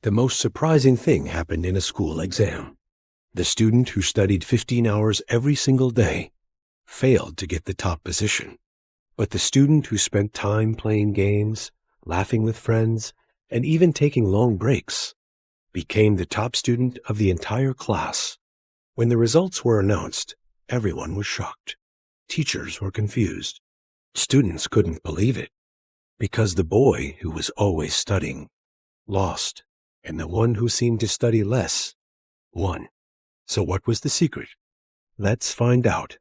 the most surprising thing happened in a school exam. The student who studied 15 hours every single day failed to get the top position. But the student who spent time playing games, laughing with friends, and even taking long breaks became the top student of the entire class. When the results were announced, everyone was shocked. Teachers were confused. Students couldn't believe it, because the boy who was always studying lost, and the one who seemed to study less won. So what was the secret? Let's find out.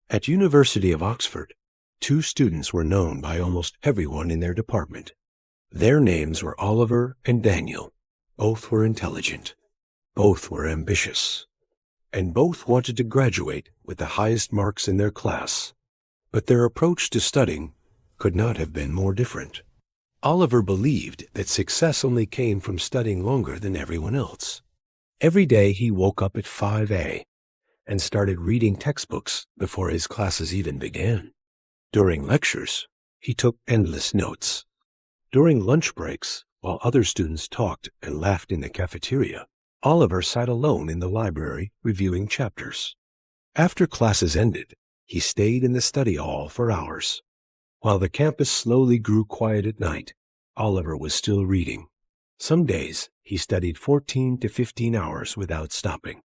At University of Oxford, 2 students were known by almost everyone in their department. Their names were Oliver and Daniel. Both were intelligent. Both were ambitious. And both wanted to graduate with the highest marks in their class. But their approach to studying could not have been more different. Oliver believed that success only came from studying longer than everyone else. Every day he woke up at 5 a.m. and started reading textbooks before his classes even began. During lectures, he took endless notes. During lunch breaks, while other students talked and laughed in the cafeteria, Oliver sat alone in the library reviewing chapters. After classes ended, he stayed in the study hall for hours. While the campus slowly grew quiet at night, Oliver was still reading. Some days, he studied 14 to 15 hours without stopping.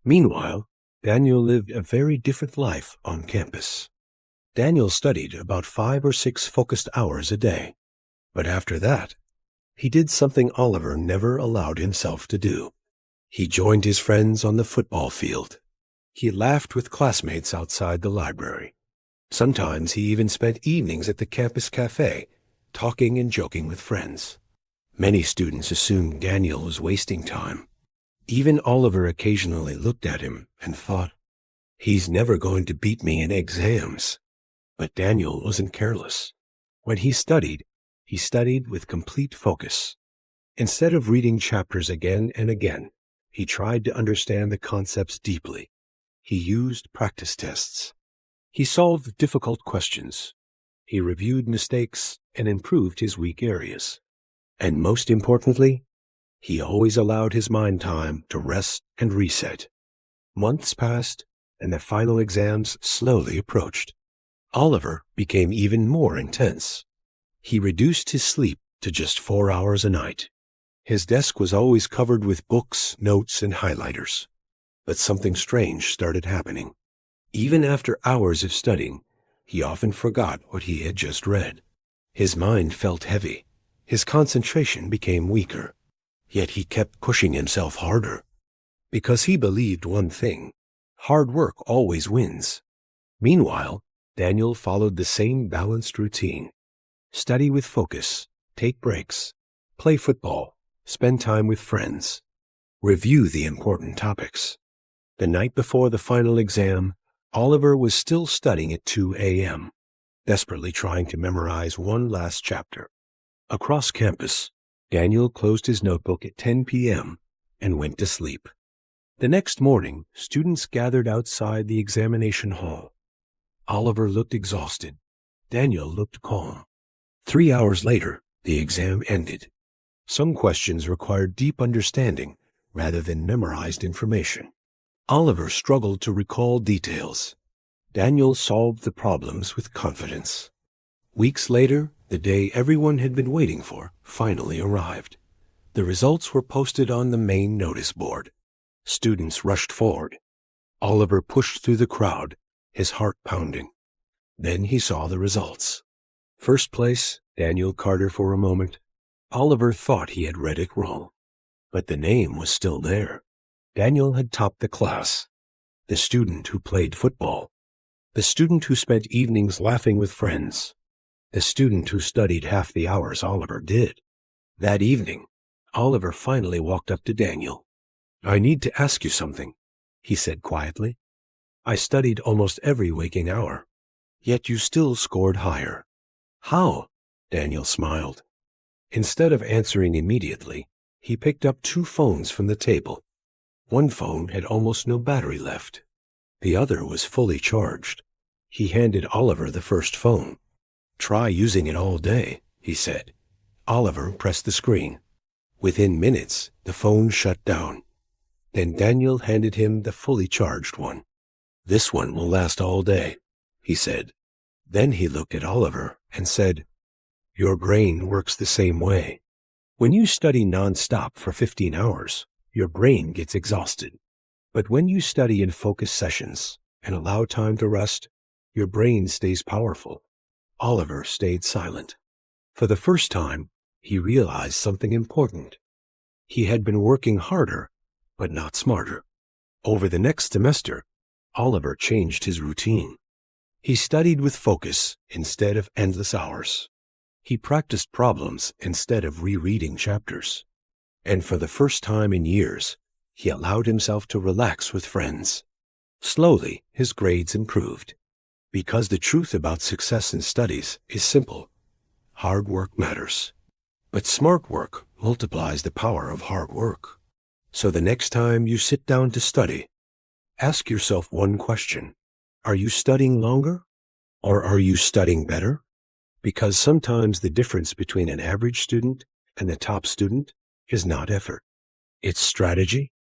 Meanwhile, Daniel lived a very different life on campus. Daniel studied about 5 or 6 focused hours a day. But after that, he did something Oliver never allowed himself to do. He joined his friends on the football field. He laughed with classmates outside the library. Sometimes he even spent evenings at the campus cafe, talking and joking with friends. Many students assumed Daniel was wasting time. Even Oliver occasionally looked at him and thought, "He's never going to beat me in exams." But Daniel wasn't careless. When he studied with complete focus. Instead of reading chapters again and again, he tried to understand the concepts deeply. He used practice tests. He solved difficult questions. He reviewed mistakes and improved his weak areas. And most importantly, he always allowed his mind time to rest and reset. Months passed, and the final exams slowly approached. Oliver became even more intense. He reduced his sleep to just 4 hours a night. His desk was always covered with books, notes, and highlighters. But something strange started happening. Even after hours of studying, he often forgot what he had just read. His mind felt heavy. His concentration became weaker. Yet he kept pushing himself harder. Because he believed one thing: hard work always wins. Meanwhile, Daniel followed the same balanced routine. Study with focus, take breaks, play football, spend time with friends, review the important topics. The night before the final exam, Oliver was still studying at 2 a.m., desperately trying to memorize one last chapter. Across campus, Daniel closed his notebook at 10 p.m. and went to sleep. The next morning, students gathered outside the examination hall. Oliver looked exhausted. Daniel looked calm. 3 hours later, the exam ended. Some questions required deep understanding rather than memorized information. Oliver struggled to recall details. Daniel solved the problems with confidence. Weeks later, the day everyone had been waiting for finally arrived. The results were posted on the main notice board. Students rushed forward. Oliver pushed through the crowd, his heart pounding. Then he saw the results. First place, Daniel Carter. For a moment, Oliver thought he had read it wrong. But the name was still there. Daniel had topped the class. The student who played football. The student who spent evenings laughing with friends. The student who studied half the hours Oliver did. That evening, Oliver finally walked up to Daniel. "I need to ask you something," he said quietly. "I studied almost every waking hour, yet you still scored higher. How?" Daniel smiled. Instead of answering immediately, he picked up 2 phones from the table. One phone had almost no battery left. The other was fully charged. He handed Oliver the first phone. "Try using it all day," he said. Oliver pressed the screen. Within minutes, the phone shut down. Then Daniel handed him the fully charged one. "This one will last all day," he said. Then he looked at Oliver and said, "Your brain works the same way. When you study nonstop for 15 hours, your brain gets exhausted. But when you study in focused sessions and allow time to rest, your brain stays powerful." Oliver stayed silent. For the first time, he realized something important. He had been working harder, but not smarter. Over the next semester, Oliver changed his routine. He studied with focus instead of endless hours. He practiced problems instead of rereading chapters. And for the first time in years, he allowed himself to relax with friends. Slowly, his grades improved. Because the truth about success in studies is simple. Hard work matters. But smart work multiplies the power of hard work. So the next time you sit down to study, ask yourself one question. Are you studying longer? Or are you studying better? Because sometimes the difference between an average student and the top student is not effort. It's strategy,